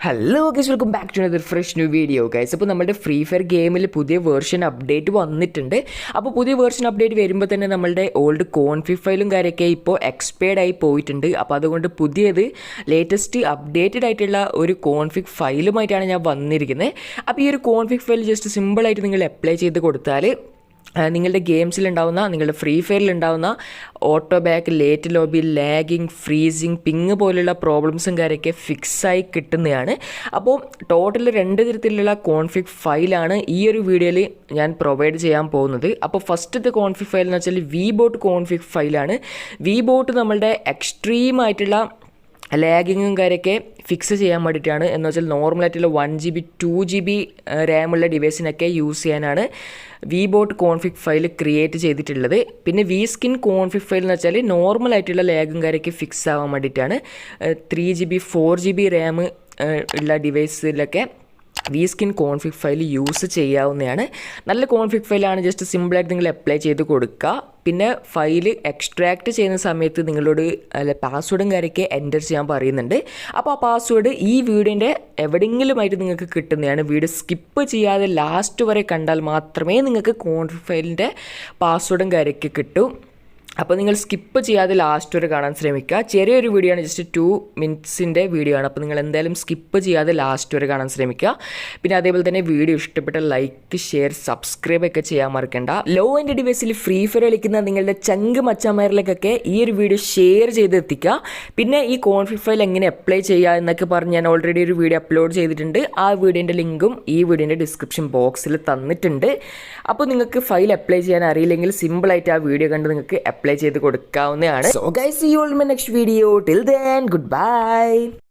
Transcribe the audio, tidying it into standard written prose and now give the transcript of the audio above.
Hello guys, welcome back to another fresh new video guys. അപ്പോൾ നമ്മുടെ free fire ഗെയിമിൽ പുതിയ വേർഷൻ അപ്ഡേറ്റ് വന്നിട്ടുണ്ട്. അപ്പോൾ പുതിയ വേർഷൻ അപ്ഡേറ്റ് വരുമ്പോൾ തന്നെ നമ്മളുടെ ഓൾഡ് കോൺഫിഗ് ഫയലും കാര്യമൊക്കെ ഇപ്പോൾ എക്സ്പയർഡ് ആയി പോയിട്ടുണ്ട്. അപ്പോൾ അതുകൊണ്ട് പുതിയത് ലേറ്റസ്റ്റ് അപ്ഡേറ്റഡ് ആയിട്ടുള്ള ഒരു കോൺഫിഗ് ഫയലുമായിട്ടാണ് ഞാൻ വന്നിരിക്കുന്നത്. അപ്പോൾ ഈ ഒരു കോൺഫിഗ് ഫയൽ ജസ്റ്റ് സിമ്പിളായിട്ട് നിങ്ങൾ അപ്ലൈ ചെയ്ത് കൊടുത്താൽ നിങ്ങളുടെ ഗെയിംസിലുണ്ടാവുന്ന, നിങ്ങളുടെ ഫ്രീ ഫയറിലുണ്ടാവുന്ന auto back, late lobby, lagging, freezing, ping പോലുള്ള പ്രോബ്ലംസും കാര്യമൊക്കെ ഫിക്സായി കിട്ടുന്നതാണ്. അപ്പോൾ ടോട്ടൽ 2 തരത്തിലുള്ള കോൺഫിഗ് ഫയലാണ് ഈ ഒരു വീഡിയോയിൽ ഞാൻ പ്രൊവൈഡ് ചെയ്യാൻ പോകുന്നത്. അപ്പോൾ ഫസ്റ്റത്തെ കോൺഫിഗ് ഫയൽ എന്ന് വെച്ചാൽ VBOT കോൺഫിഗ് ഫയലാണ്. VBOT നമ്മളുടെ എക്സ്ട്രീമായിട്ടുള്ള ലാഗിങ്ങും കാര്യമൊക്കെ ഫിക്സ് ചെയ്യാൻ വേണ്ടിയിട്ടാണ്. എന്ന് വെച്ചാൽ നോർമലായിട്ടുള്ള 1GB 2GB റാമുള്ള ഡിവൈസിനൊക്കെ യൂസ് ചെയ്യാനാണ് VBOT കോൺഫിഗ് ഫയൽ ക്രിയേറ്റ് ചെയ്തിട്ടുള്ളത്. പിന്നെ VSkin കോൺഫിഗ് ഫയൽ എന്ന് വെച്ചാൽ നോർമലായിട്ടുള്ള ലാഗും കാര്യമൊക്കെ ഫിക്സ് ആവാൻ വേണ്ടിയിട്ടാണ്. 3GB 4GB റാം ഉള്ള ഡിവൈസിലൊക്കെ VSkin കോൺഫിഗ് ഫയൽ യൂസ് ചെയ്യാവുന്നതാണ്. നല്ല കോൺഫിഗ് ഫയലാണ്. ജസ്റ്റ് സിമ്പിളായിട്ട് നിങ്ങൾ അപ്ലൈ ചെയ്ത് കൊടുക്കുക. പിന്നെ ഫയൽ എക്സ്ട്രാക്ട് ചെയ്യുന്ന സമയത്ത് നിങ്ങളോട് പാസ്വേഡും കാര്യമൊക്കെ എൻ്റർ ചെയ്യാൻ പറയുന്നുണ്ട്. അപ്പോൾ ആ പാസ്വേഡ് ഈ വീഡിയോൻ്റെ എവിടെയെങ്കിലുമായിട്ട് നിങ്ങൾക്ക് കിട്ടുന്നതാണ്. വീഡിയോ സ്കിപ്പ് ചെയ്യാതെ ലാസ്റ്റ് വരെ കണ്ടാൽ മാത്രമേ നിങ്ങൾക്ക് കോൺഫിഗ് ഫയലിൻ്റെ പാസ്വേഡും കാര്യമൊക്കെ കിട്ടൂ. അപ്പോൾ നിങ്ങൾ സ്കിപ്പ് ചെയ്യാതെ ലാസ്റ്റ് വരെ കാണാൻ ശ്രമിക്കുക. ചെറിയൊരു വീഡിയോ ആണ്, ജസ്റ്റ് 2 മിനിറ്റ്സിൻ്റെ വീഡിയോ ആണ്. അപ്പോൾ നിങ്ങൾ എന്തായാലും സ്കിപ്പ് ചെയ്യാതെ ലാസ്റ്റ് വരെ കാണാൻ ശ്രമിക്കുക. പിന്നെ അതേപോലെ തന്നെ വീഡിയോ ഇഷ്ടപ്പെട്ട ലൈക്ക്, ഷെയർ, സബ്സ്ക്രൈബ് ഒക്കെ ചെയ്യാൻ മറക്കണ്ട. ലോ എൻഡ് ഡിവൈസിൽ ഫ്രീ ഫയർ കളിക്കുന്ന നിങ്ങളുടെ ചങ്ക് മച്ചന്മാരിലേക്കൊക്കെ ഈ ഒരു വീഡിയോ ഷെയർ ചെയ്ത് എത്തിക്കുക. പിന്നെ ഈ കോൺഫിഗ് ഫയൽ എങ്ങനെ അപ്ലൈ ചെയ്യുക എന്നൊക്കെ പറഞ്ഞ് ഞാൻ ഓൾറെഡി ഒരു വീഡിയോ അപ്ലോഡ് ചെയ്തിട്ടുണ്ട്. ആ വീഡിയോൻ്റെ ലിങ്കും ഈ വീഡിയോൻ്റെ ഡിസ്ക്രിപ്ഷൻ ബോക്സിൽ തന്നിട്ടുണ്ട്. അപ്പോൾ നിങ്ങൾക്ക് ഫയൽ അപ്ലൈ ചെയ്യാൻ അറിയില്ലെങ്കിൽ സിമ്പിളായിട്ട് ആ വീഡിയോ കണ്ട് നിങ്ങൾക്ക് അപ്ലൈ ചെയ്ത് കൊടുക്കാവുന്നതാണ്. So guys, see you all in my next video. Till then, goodbye.